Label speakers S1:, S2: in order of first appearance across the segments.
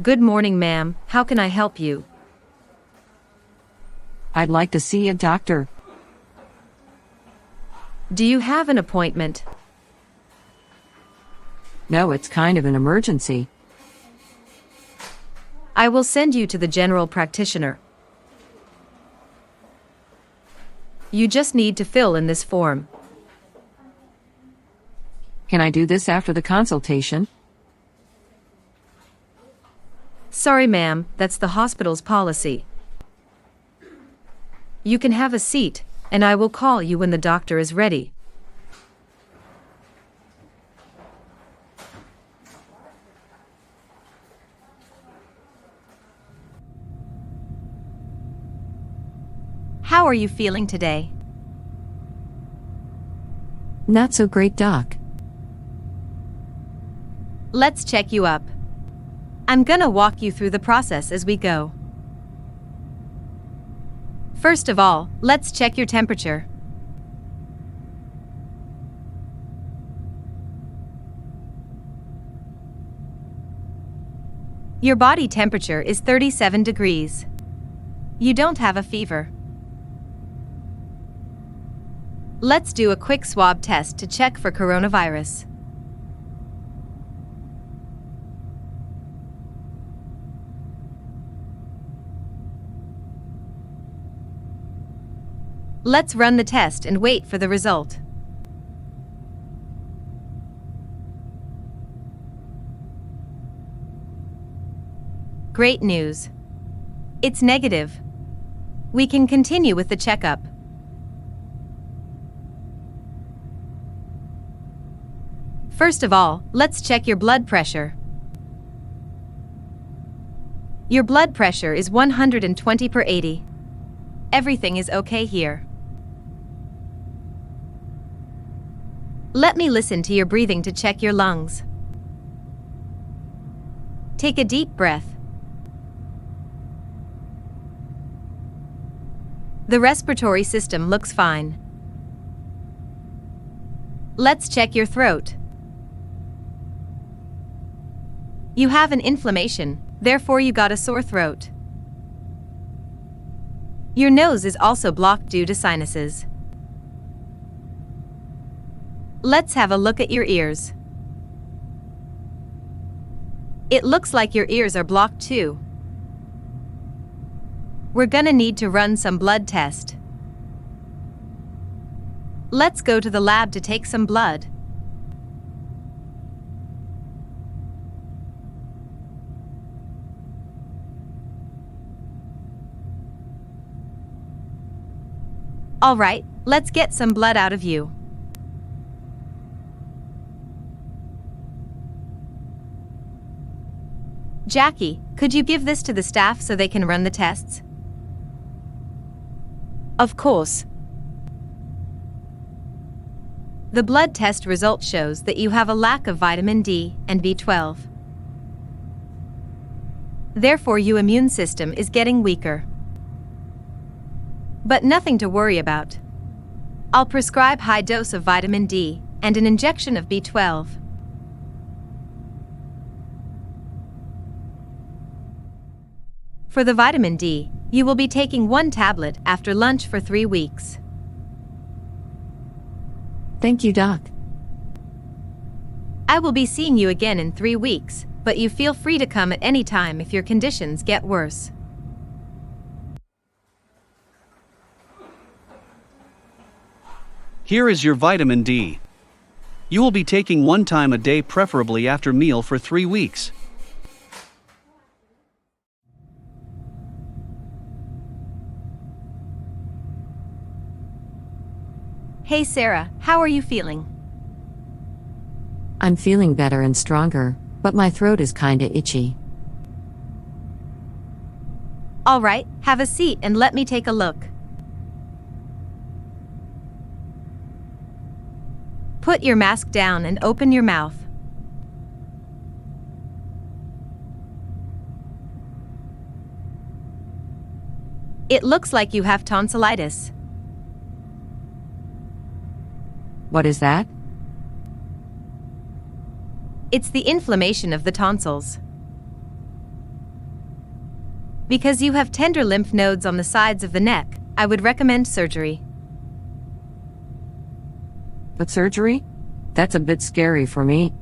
S1: Good morning, ma'am. How can I help you?
S2: I'd like to see a doctor.
S1: Do you have an appointment?
S2: No, it's kind of an emergency.
S1: I will send you to the general practitioner. You just need to fill in this form.
S2: Can I do this after the consultation?
S1: Sorry, ma'am, that's the hospital's policy. You can have a seat, and I will call you when the doctor is ready. How are you feeling today?
S2: Not so great, Doc.
S1: Let's check you up. I'm gonna walk you through the process as we go. First of all, let's check your temperature. Your body temperature is 37 degrees. You don't have a fever. Let's do a quick swab test to check for coronavirus. Let's run the test and wait for the result. Great news. It's negative. We can continue with the checkup. First of all, let's check your blood pressure. Your blood pressure is 120/80. Everything is okay here. Let me listen to your breathing to check your lungs. Take a deep breath. The respiratory system looks fine. Let's check your throat. You have an inflammation, therefore you got a sore throat. Your nose is also blocked due to sinuses. Let's have a look at your ears. It looks like your ears are blocked too. We're gonna need to run some blood test. Let's go to the lab to take some blood. All right, let's get some blood out of you. Jackie, could you give this to the staff so they can run the tests? Of course. The blood test result shows that you have a lack of vitamin D and B12. Therefore, your immune system is getting weaker. But nothing to worry about. I'll prescribe high dose of vitamin D and an injection of B12. For the vitamin D, you will be taking 1 tablet after lunch for 3 weeks.
S2: Thank you, Doc.
S1: I will be seeing you again in 3 weeks, but you feel free to come at any time if your conditions get worse.
S3: Here is your vitamin D. You will be taking 1 time a day, preferably after meal, for 3 weeks.
S1: Hey Sarah, how are you feeling?
S2: I'm feeling better and stronger, but my throat is kinda itchy.
S1: All right, have a seat and let me take a look. Put your mask down and open your mouth. It looks like you have tonsillitis.
S2: What is that?
S1: It's the inflammation of the tonsils. Because you have tender lymph nodes on the sides of the neck, I would recommend surgery.
S2: But surgery? That's a bit scary for me.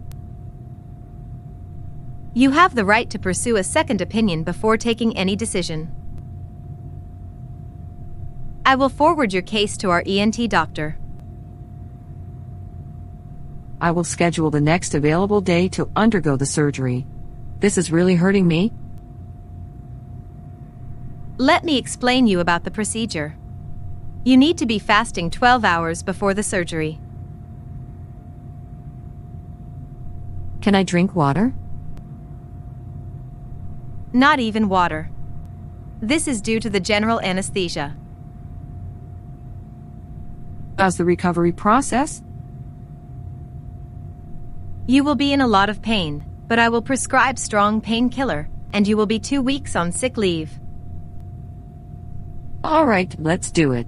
S1: You have the right to pursue a second opinion before taking any decision. I will forward your case to our ENT doctor.
S2: I will schedule the next available day to undergo the surgery. This is really hurting me.
S1: Let me explain you about the procedure. You need to be fasting 12 hours before the surgery.
S2: Can I drink water?
S1: Not even water. This is due to the general anesthesia.
S2: How's the recovery process?
S1: You will be in a lot of pain, but I will prescribe strong painkiller, and you will be 2 weeks on sick leave.
S2: All right, let's do it.